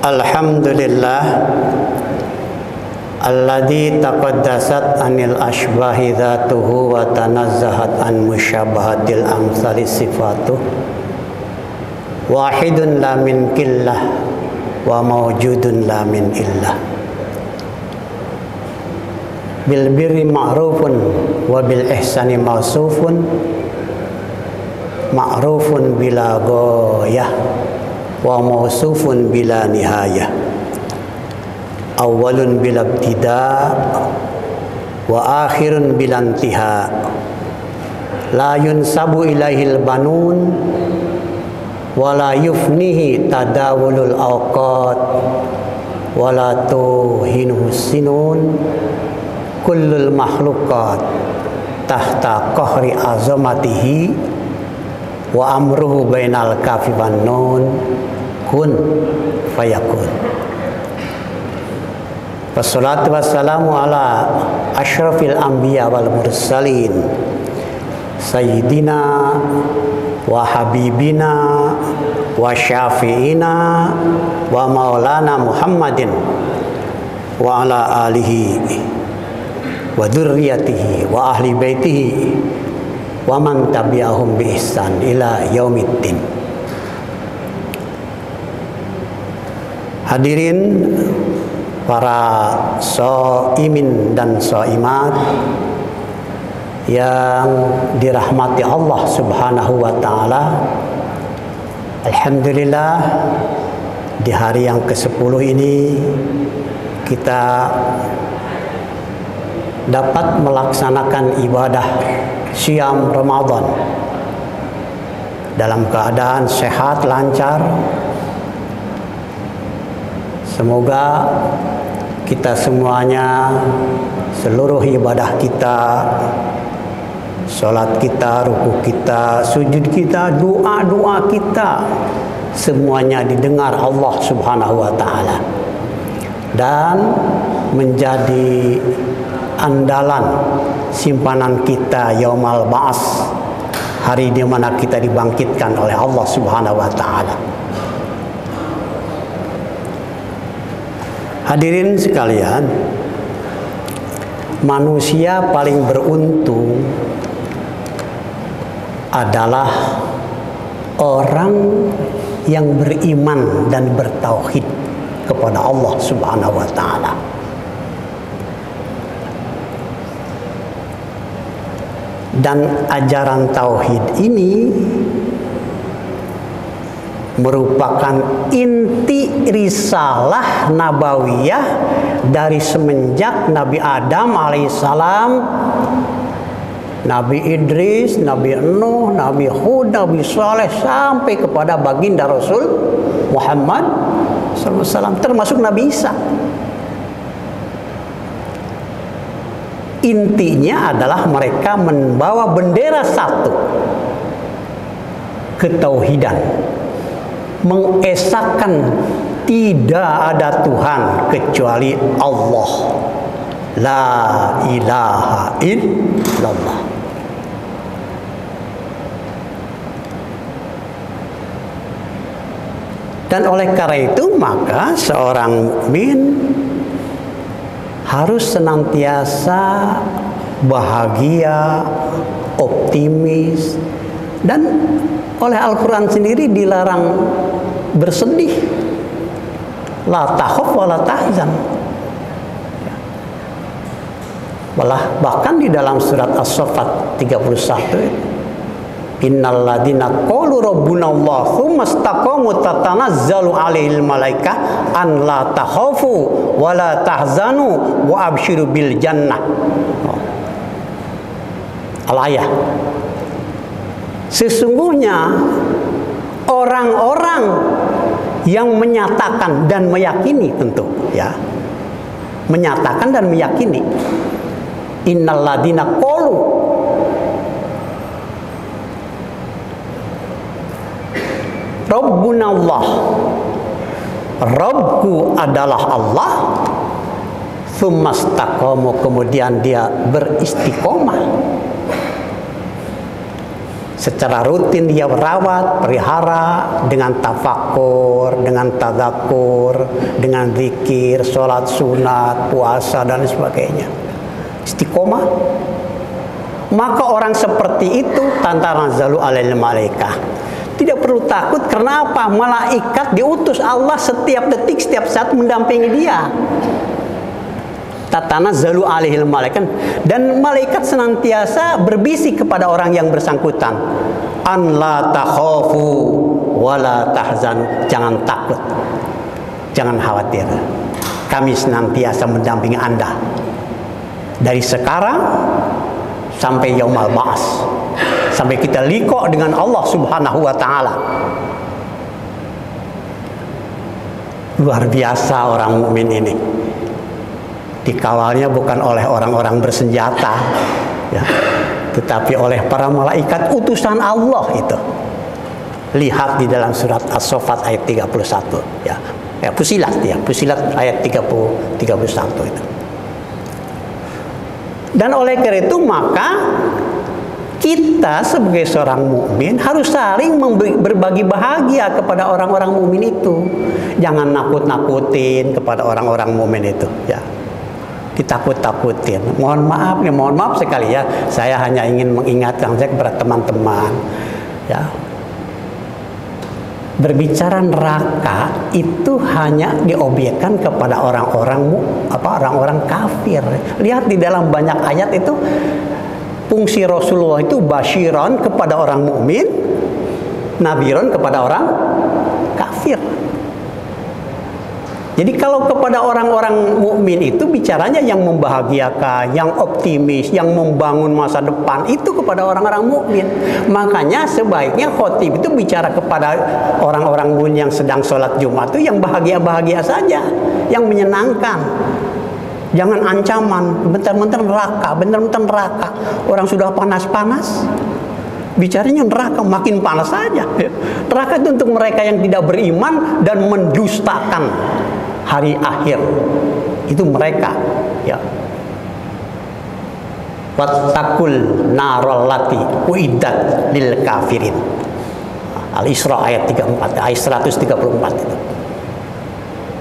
Alhamdulillah alladzi taqaddasat anil ashbahi dzatuhu wa tanazzahat an musyabahatil amsali sifatuh wahidun la min killah wa mawjudun la min illah bil birri ma'rufun wa bil ihsani mausufun ma'rufun bila ghayah wa mausufun bila nihayah awalun bila ibtida wa akhirun bila intiha la yunsabu ilaihil banun wa la yufnihi tadawulul awqat wa la tuhinu sinun kullul makhluqat tahta qahri azamatihi wa amruhu bainal kafi wan nun kun fayakun. Wassalatu wassalamu ala asyrafil anbiya wal mursalin sayyidina wa habibina wa syafi'ina wa maulana Muhammadin wa ala alihi wa dzurriyyatihi wa ahli baitihi wa man tabi'ahum bi ihsan ila yaumiddin. Hadirin para shaimin dan shaimat yang dirahmati Allah Subhanahu wa taala. Alhamdulillah di hari yang ke-10 ini kita dapat melaksanakan ibadah Syam Ramadan dalam keadaan sehat, lancar. Semoga kita semuanya, seluruh ibadah kita, sholat kita, ruku kita, sujud kita, doa-doa kita, semuanya didengar Allah Subhanahu wa ta'ala dan menjadi andalan simpanan kita yaumal ba'ats, hari di mana kita dibangkitkan oleh Allah Subhanahu wa ta'ala. Hadirin sekalian, manusia paling beruntung adalah orang yang beriman dan bertauhid kepada Allah Subhanahu wa ta'ala. Dan ajaran tauhid ini merupakan inti risalah nabawiyah dari semenjak Nabi Adam alaihissalam, Nabi Idris, Nabi Nuh, Nabi Hud, Nabi Saleh sampai kepada baginda Rasul Muhammad SAW, termasuk Nabi Isa. Intinya adalah mereka membawa bendera satu, ketauhidan, mengesahkan tidak ada Tuhan kecuali Allah, la ilaha illallah. Dan oleh karena itu maka seorang mukmin harus senantiasa bahagia, optimis, dan oleh Al-Quran sendiri dilarang bersedih. La takhaf wa la tahzan. Bahkan di dalam surat As-Saffat 31, Innal ladina qalu rabbuna Allah tsumma istaqamu tatanazzalu alaihil malaikah an la takhafu wa la tahzanu wa abshiru bil jannah. Al-ayah. Sesungguhnya orang-orang yang menyatakan dan meyakini, tentu ya, menyatakan dan meyakini, innal ladina qalu Rabbuna Allah, Rabbku adalah Allah, tsumma istaqamu, kemudian dia beristiqomah, Secara rutin dia merawat, pelihara dengan tafakur, dengan tadakur, dengan zikir, sholat sunat, puasa dan sebagainya. Istiqomah. Maka orang seperti itu tantanazzalu alaihil malaikah. Tidak perlu takut, karena apa? Malaikat diutus Allah setiap detik, setiap saat mendampingi dia. Tatanazzalu alaihil malaikat, dan malaikat senantiasa berbisik kepada orang yang bersangkutan, an la takhafu wa la tahzanu, jangan takut, jangan khawatir, kami senantiasa mendampingi Anda dari sekarang sampai yaumul ba'ats, sampai kita liqa dengan Allah Subhanahu wa taala. Luar biasa orang mukmin ini. Dikawalnya bukan oleh orang-orang bersenjata, ya, tetapi oleh para malaikat utusan Allah itu. Lihat di dalam surat As-Saffat ayat 31, ya. Fusilat ayat 31 itu. Dan oleh karena itu maka kita sebagai seorang mukmin harus saling berbagi bahagia kepada orang-orang mukmin itu. Jangan nakut-nakutin kepada orang-orang mukmin itu, ya. Ditakut-takutin. Mohon maaf sekali ya. Saya hanya ingin mengingatkan saya kepada teman-teman, ya. Berbicara neraka itu hanya diobjekkan kepada orang-orang kafir. Lihat di dalam banyak ayat itu, fungsi Rasulullah itu basyiran kepada orang mukmin, nadhiran kepada orang kafir. Jadi kalau kepada orang-orang mukmin itu bicaranya yang membahagiakan, yang optimis, yang membangun masa depan, itu kepada orang-orang mukmin. Makanya sebaiknya khotib itu bicara kepada orang-orang mukmin yang sedang sholat Jumat itu yang bahagia-bahagia saja, yang menyenangkan. Jangan ancaman, bentar-bentar neraka, orang sudah panas-panas, bicaranya neraka, makin panas saja. Neraka itu untuk mereka yang tidak beriman dan mendustakan hari akhir. Itu mereka, ya. Wattaqul narallati uiddat lil kafirin. Al-Isra ayat 34, ayat 134 itu.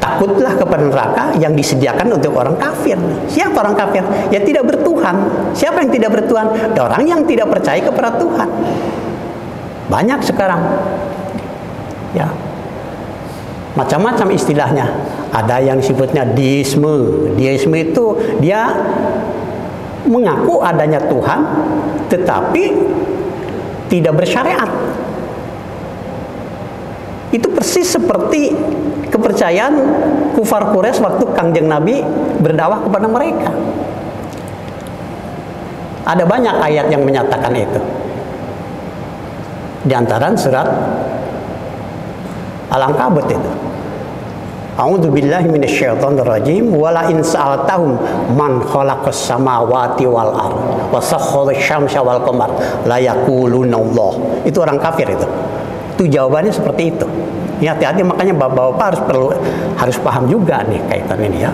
Takutlah kepada neraka yang disediakan untuk orang kafir. Siapa orang kafir? Ya tidak bertuhan. Siapa yang tidak bertuhan? Ya, orang yang tidak percaya kepada Tuhan. Banyak sekarang, ya, macam-macam istilahnya. Ada yang disebutnya deisme. Deisme itu dia mengaku adanya Tuhan, tetapi tidak bersyariat. Itu persis seperti kepercayaan kufar Quraisy waktu Kangjeng Nabi berdakwah kepada mereka. Ada banyak ayat yang menyatakan itu. Di antara surat Al-Ankabut itu. A'udzu billahi minasyaitonir rajim. Wala in sa'altahum man khalaqas samawati wal ard wa sakhkhara asy-syamsa wal qamar la yaquluna Allah. Itu orang kafir itu. Itu jawabannya seperti itu. Ya, hati-hati, makanya bapak-bapak harus paham juga nih kaitan ini, ya.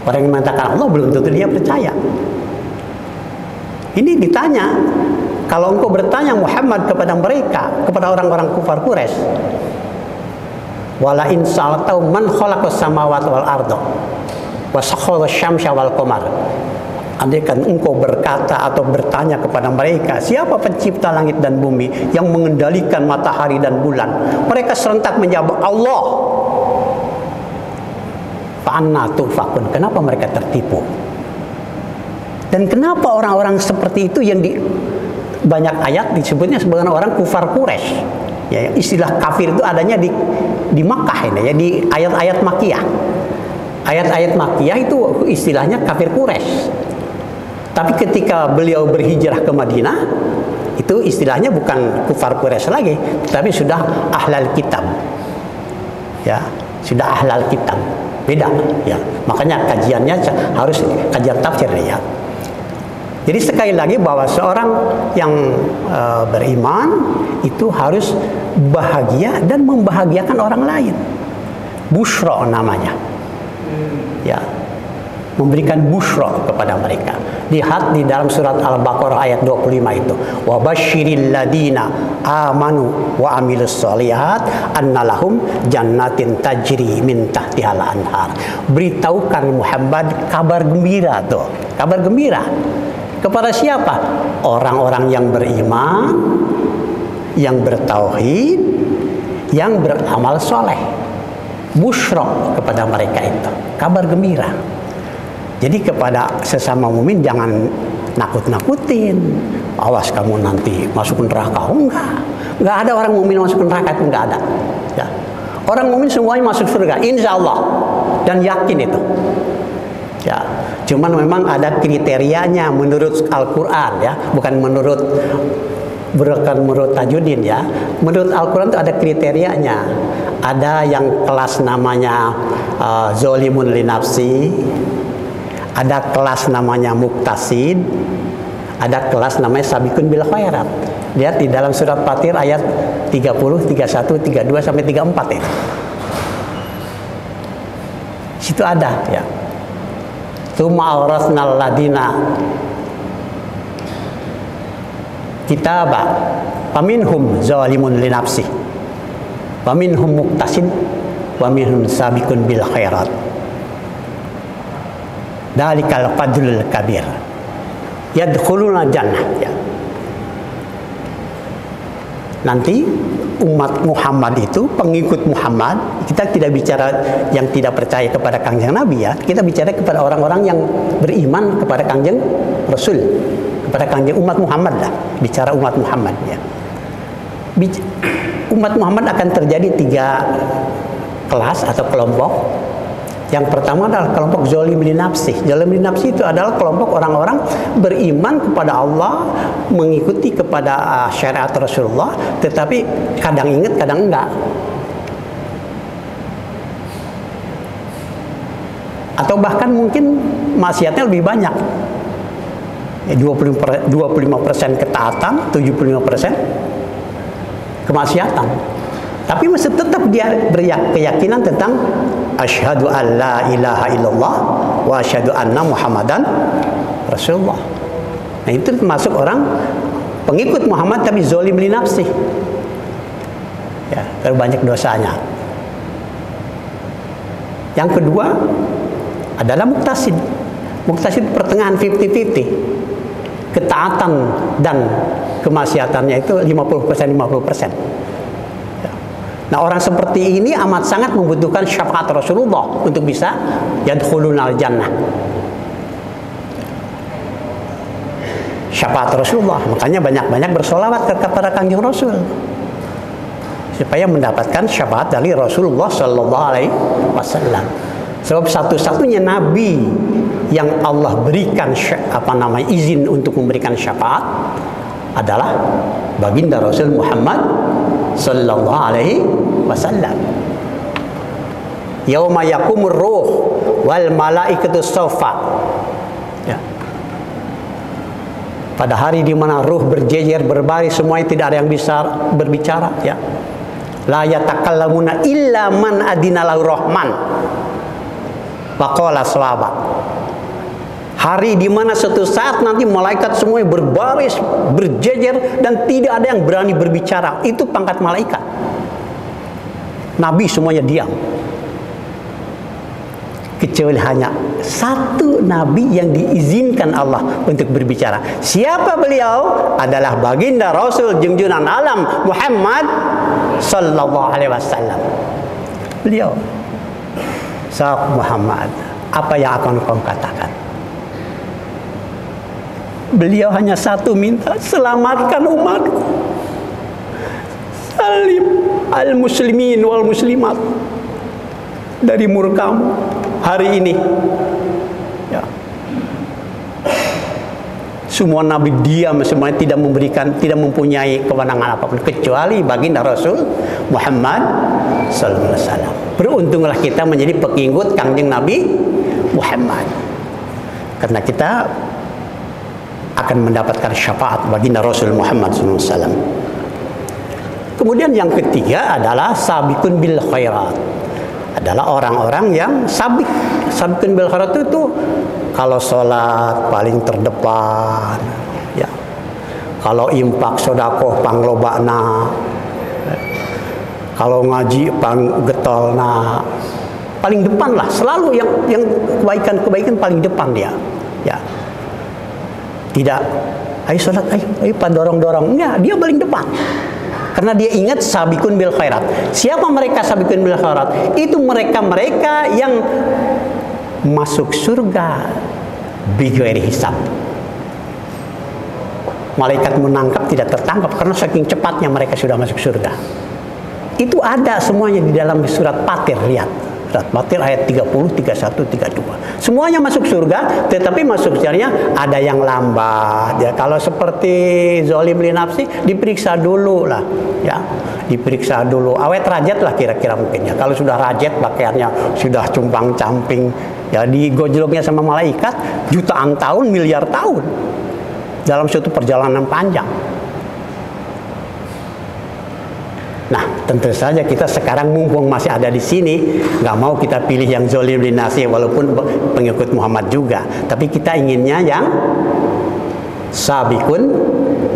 Orang yang mengatakan Allah belum tentu dia percaya. Ini ditanya, kalau engkau bertanya Muhammad kepada mereka, kepada orang-orang kufar Quraisy, wala in sa'altau man khalaqas samawati wal arda wa sakhkhara asy-syamsa wal qamar. Andaikan engkau berkata atau bertanya kepada mereka, siapa pencipta langit dan bumi, yang mengendalikan matahari dan bulan, mereka serentak menjawab Allah. Fa'anna tufakun. Kenapa mereka tertipu? Dan kenapa orang-orang seperti itu yang di banyak ayat disebutnya sebagai orang kufar Quraisy? Ya, istilah kafir itu adanya di Makkah ini, ya, di ayat-ayat Makkiyah. Ayat-ayat Makkiyah itu istilahnya kafir Quraisy. Tapi ketika beliau berhijrah ke Madinah, itu istilahnya bukan kufar Quraisy lagi, tapi sudah ahlal kitab. Ya, sudah ahlal kitab. Beda, ya. Makanya kajiannya harus kajian tafsir, ya. Jadi sekali lagi bahwa seorang yang beriman itu harus bahagia dan membahagiakan orang lain. Busyra namanya. Ya. memberikan busyra kepada mereka. Lihat di dalam surat Al-Baqarah ayat 25 itu. Wa basyiril ladina amanu wa amilus sholihat annalahum jannatin tajri min tahtihal anhar. Beritahukan Muhammad kabar gembira tuh. Kabar gembira. Kepada siapa? Orang-orang yang beriman, yang bertauhid, yang beramal soleh. Busyra kepada mereka itu. Kabar gembira. Jadi kepada sesama mukmin jangan nakut-nakutin. Awas kamu nanti masuk neraka. Oh, enggak ada orang mukmin masuk neraka, itu enggak ada. Ya. Orang mukmin semuanya masuk surga, insya Allah, dan yakin itu. Ya, cuman memang ada kriterianya menurut Al-Quran ya, bukan menurut Tajudin ya. Menurut Al-Quran itu ada kriterianya. Ada yang kelas namanya zolimun li nafsi. Ada kelas namanya muktasid, ada kelas namanya sabikun bil khairat. Lihat di dalam surat Fatir ayat 30, 31, 32 sampai 34 itu. Situ ada ya. Tsumma awrasnal ladina kitaba faminhum zalimun li nafsi wa minhum muktasid wa minhum sabikun bil khairat. Dalikal fadlul kabir. Yadkhuluna jannah ya. Nanti umat Muhammad itu, pengikut Muhammad, kita tidak bicara yang tidak percaya kepada Kangjeng Nabi ya. Kita bicara kepada orang-orang yang beriman kepada Kangjeng Rasul, kepada Kangjeng umat Muhammad lah. Bicara umat Muhammad ya. Umat Muhammad akan terjadi 3 kelas atau kelompok. Yang pertama adalah kelompok zolim li nafsi. Zolim li nafsi itu adalah kelompok orang-orang beriman kepada Allah, mengikuti kepada syariat Rasulullah, tetapi kadang ingat, kadang enggak. Atau bahkan mungkin maksiatnya lebih banyak. 25% ketaatan, 75% kemaksiatan. Tapi masih tetap dia berkeyakinan tentang asyhadu an la ilaha illallah wa asyhadu anna muhammadan rasulullah. Nah, itu termasuk orang pengikut Muhammad tapi zolim li nafsi. Ya, terlalu banyak dosanya. Yang kedua adalah muktasid. Muktasid pertengahan 50-50. Ketaatan dan kemaksiatannya itu 50%. Nah, orang seperti ini amat sangat membutuhkan syafaat Rasulullah untuk bisa yadkhulunal jannah. Syafaat Rasulullah, makanya banyak-banyak bersolawat kepada Kangjeng Rasul supaya mendapatkan syafaat dari Rasulullah Sallallahu Alaihi Wasallam. Sebab satu-satunya Nabi yang Allah berikan izin untuk memberikan syafaat adalah baginda Rasul Muhammad Sallallahu Alaihi Wasallam. Yauma yaqumur ruh wal malaikatu saffa. Ya. Pada hari di mana ruh berjejer berbaris, semuanya tidak ada yang bisa berbicara ya. La yatakallamuna illa man adina lahu rahman. Waqala shawaba. Hari di mana suatu saat nanti malaikat semuanya berbaris, berjejer, dan tidak ada yang berani berbicara. Itu pangkat malaikat. Nabi semuanya diam. Kecuali hanya satu Nabi yang diizinkan Allah untuk berbicara. Siapa beliau? Adalah baginda Rasul junjungan alam Muhammad Sallallahu Alaihi Wasallam. Beliau, Sahab Muhammad, apa yang akan kau katakan? Beliau hanya satu minta, selamatkan umatku, salim al-muslimin wal muslimat dari murkamu hari ini ya. Semua nabi diam, semuanya tidak mempunyai kewenangan apapun kecuali baginda Rasul Muhammad sallallahu alaihi wasallam. Beruntunglah kita menjadi pengikut Kangjeng Nabi Muhammad, karena kita akan mendapatkan syafaat baginda Rasul Muhammad SAW. Kemudian yang ketiga adalah sabikun bil khairat. adalah orang-orang yang sabiqun bil khairat itu kalau sholat paling terdepan, ya. Kalau impak sedekah panglobana, kalau ngaji getolna, paling depan lah, selalu yang kebaikan paling depan dia, ya. Tidak, ayo sholat, ayo dorong, enggak, dia paling depan. Karena dia ingat sabiqun bil khairat. Siapa mereka sabiqun bil khairat? Itu mereka yang masuk surga bighairi hisab. Malaikat menangkap tidak tertangkap karena saking cepatnya mereka sudah masuk surga. Itu ada semuanya di dalam surat Fatir, lihat. Surat Fatir ayat 30, 31, 32. Semuanya masuk surga, tetapi masuk surganya ada yang lambat. Ya, kalau seperti zalim li nafsi diperiksa dulu lah, ya. Diperiksa dulu. Awet rajat lah kira-kira mungkin ya. Kalau sudah rajat pakaiannya sudah cumpang-camping, ya digojloknya sama malaikat jutaan tahun, miliar tahun dalam suatu perjalanan panjang. Nah, tentu saja kita sekarang mumpung masih ada di sini, nggak mau kita pilih yang zalim linasi walaupun pengikut Muhammad juga, tapi kita inginnya yang sabiqun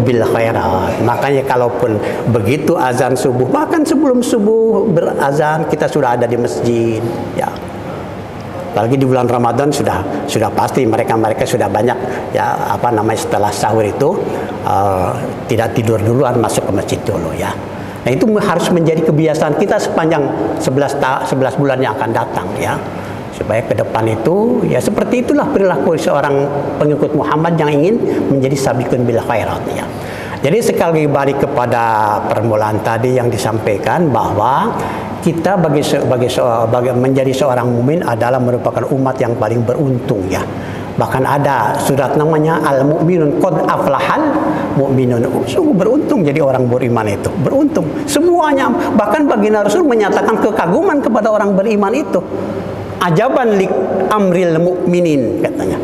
bil khairat. Makanya kalaupun begitu azan subuh, bahkan sebelum subuh berazan kita sudah ada di masjid, ya. Apalagi di bulan Ramadan sudah pasti mereka sudah banyak, ya, setelah sahur itu tidak tidur duluan, masuk ke masjid dulu, ya. Nah, itu harus menjadi kebiasaan kita sepanjang 11 bulan yang akan datang, ya. Supaya ke depan itu, ya seperti itulah perilaku seorang pengikut Muhammad yang ingin menjadi sabiqun bil khairat, ya. Jadi sekali balik kepada permulaan tadi yang disampaikan bahwa kita menjadi seorang mukmin adalah merupakan umat yang paling beruntung, ya. Bahkan ada surat namanya Al-Mu'minun Qad Aflahal Mu'minun. Sungguh beruntung jadi orang beriman itu. Beruntung. Semuanya. Bahkan baginda Rasul menyatakan kekaguman kepada orang beriman itu. Ajaban li amril mu'minin, katanya.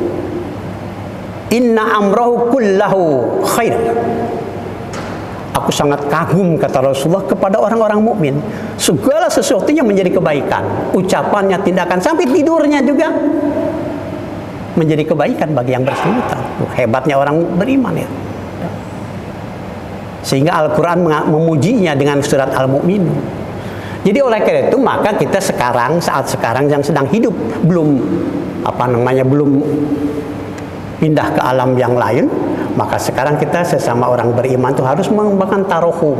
Inna amrahu kullahu khair. Aku sangat kagum, kata Rasulullah, kepada orang-orang mukmin. Segala sesuatunya menjadi kebaikan. Ucapannya, tindakan, sampai tidurnya juga menjadi kebaikan bagi yang bersangkutan. Hebatnya orang beriman, ya. Sehingga Al-Quran memujinya dengan surat Al-Mu'minun. Jadi oleh karena itu maka kita saat sekarang yang sedang hidup belum pindah ke alam yang lain, maka sekarang kita sesama orang beriman itu harus mengembangkan tarohum,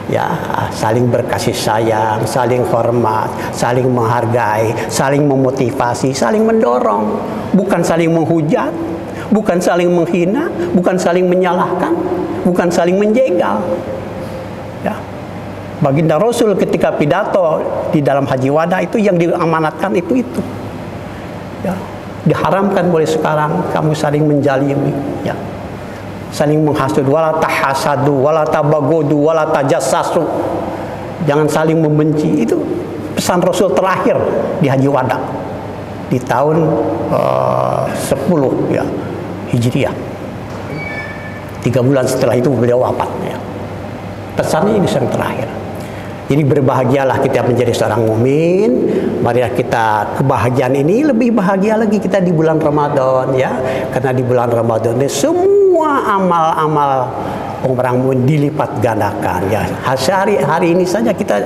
ya, saling berkasih sayang, saling hormat, saling menghargai, saling memotivasi, saling mendorong, bukan saling menghujat, bukan saling menghina, bukan saling menyalahkan, bukan saling menjegal, ya. Baginda Rasul ketika pidato di dalam haji wada itu yang diamanatkan itu, ya. Diharamkan mulai sekarang kamu saling menjalimi, ya. Saling menghasud, wala tahasadu, wala tabagodu, wala tajassasu. Jangan saling membenci. Itu pesan Rasul terakhir di Haji Wada di tahun 10 ya Hijriah. 3 bulan setelah itu beliau wafat, ya. Pesannya ini yang terakhir. Jadi berbahagialah kita menjadi seorang mukmin. Mari kita kebahagiaan ini lebih bahagia lagi kita di bulan Ramadan, ya. Karena di bulan Ramadan ini semua amal-amal orang mukmin dilipat gandakan, ya. Hari ini saja kita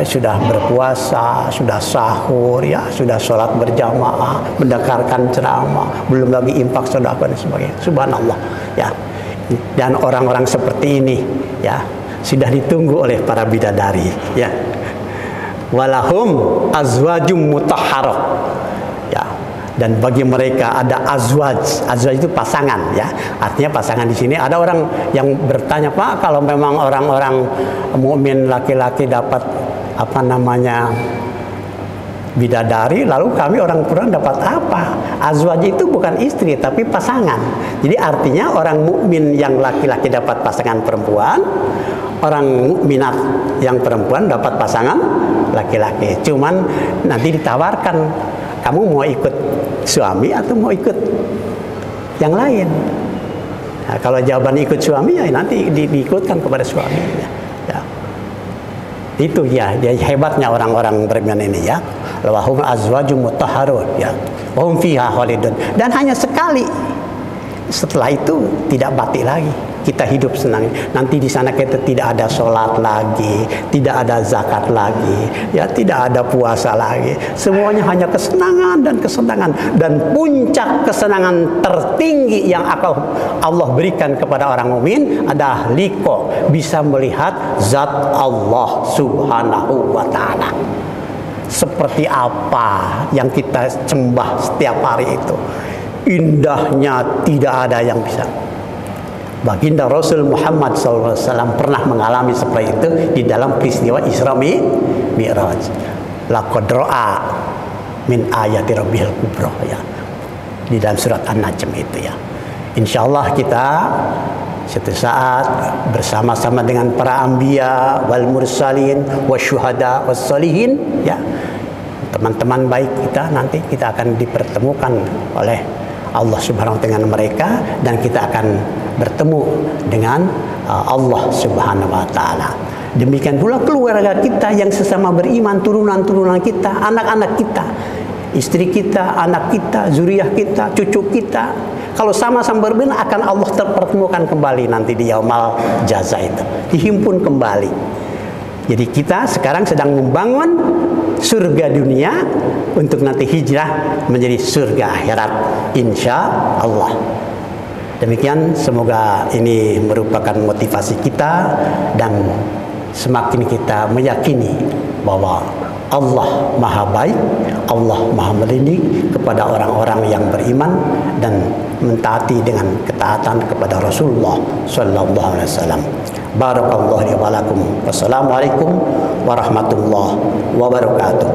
sudah berpuasa, sudah sahur, ya, sudah sholat berjamaah, mendengarkan ceramah, belum lagi infak, sedekah dan sebagainya. Subhanallah, ya. Dan orang-orang seperti ini, ya, sudah ditunggu oleh para bidadari, ya. Walahum azwajum mutahharah, ya. Dan bagi mereka ada azwaj itu pasangan, ya. Artinya pasangan di sini ada orang yang bertanya, Pak, kalau memang orang-orang mukmin laki-laki dapat bidadari, lalu kami orang Quran dapat apa? Azwaj itu bukan istri tapi pasangan. Jadi artinya orang mukmin yang laki-laki dapat pasangan perempuan, orang mukminat yang perempuan dapat pasangan laki-laki. Cuman nanti ditawarkan, kamu mau ikut suami atau mau ikut yang lain? Nah, kalau jawaban ikut suami, ya nanti diikutkan kepada suami, ya. Itu ya, dia hebatnya orang-orang beriman ini ya. Lahum azwajum mutahharun ya. Wa hum fiha khalidun. Dan hanya sekali. Setelah itu tidak batik lagi. Kita hidup senang. Nanti di sana kita tidak ada sholat lagi, tidak ada zakat lagi, ya tidak ada puasa lagi. Semuanya hanya kesenangan dan kesenangan. Dan puncak kesenangan tertinggi yang Allah berikan kepada orang mukmin adalah liqa, bisa melihat zat Allah Subhanahu wa taala. Seperti apa yang kita sembah setiap hari itu. Indahnya tidak ada yang bisa. Baginda Rasul Muhammad SAW pernah mengalami seperti itu di dalam peristiwa Isra Mi'raj. Laqad ra'a min ayati rabbihil kubra ya. Di dalam surat An-Najm itu ya. Insyaallah kita suatu saat bersama-sama dengan para anbiya wal mursalin wasyuhada wassalihin ya. Teman-teman baik kita nanti kita akan dipertemukan oleh Allah Subhanahu wa taala dengan mereka, dan kita akan bertemu dengan Allah Subhanahu wa taala. Demikian pula keluarga kita yang sesama beriman, turunan-turunan kita, anak-anak kita, istri kita, anak kita, zuriyah kita, cucu kita. Kalau sama-sama beriman akan Allah terpertemukan kembali nanti di yaumul jaza itu. Dihimpun kembali. Jadi kita sekarang sedang membangun surga dunia untuk nanti hijrah menjadi surga akhirat insya Allah. Demikian, semoga ini merupakan motivasi kita dan semakin kita meyakini bahwa Allah Maha Baik, Allah Maha Melindungi kepada orang-orang yang beriman dan mentaati dengan ketaatan kepada Rasulullah sallallahu alaihi wasallam. Barakallahu li wa lakum. Wassalamualaikum warahmatullahi wabarakatuh.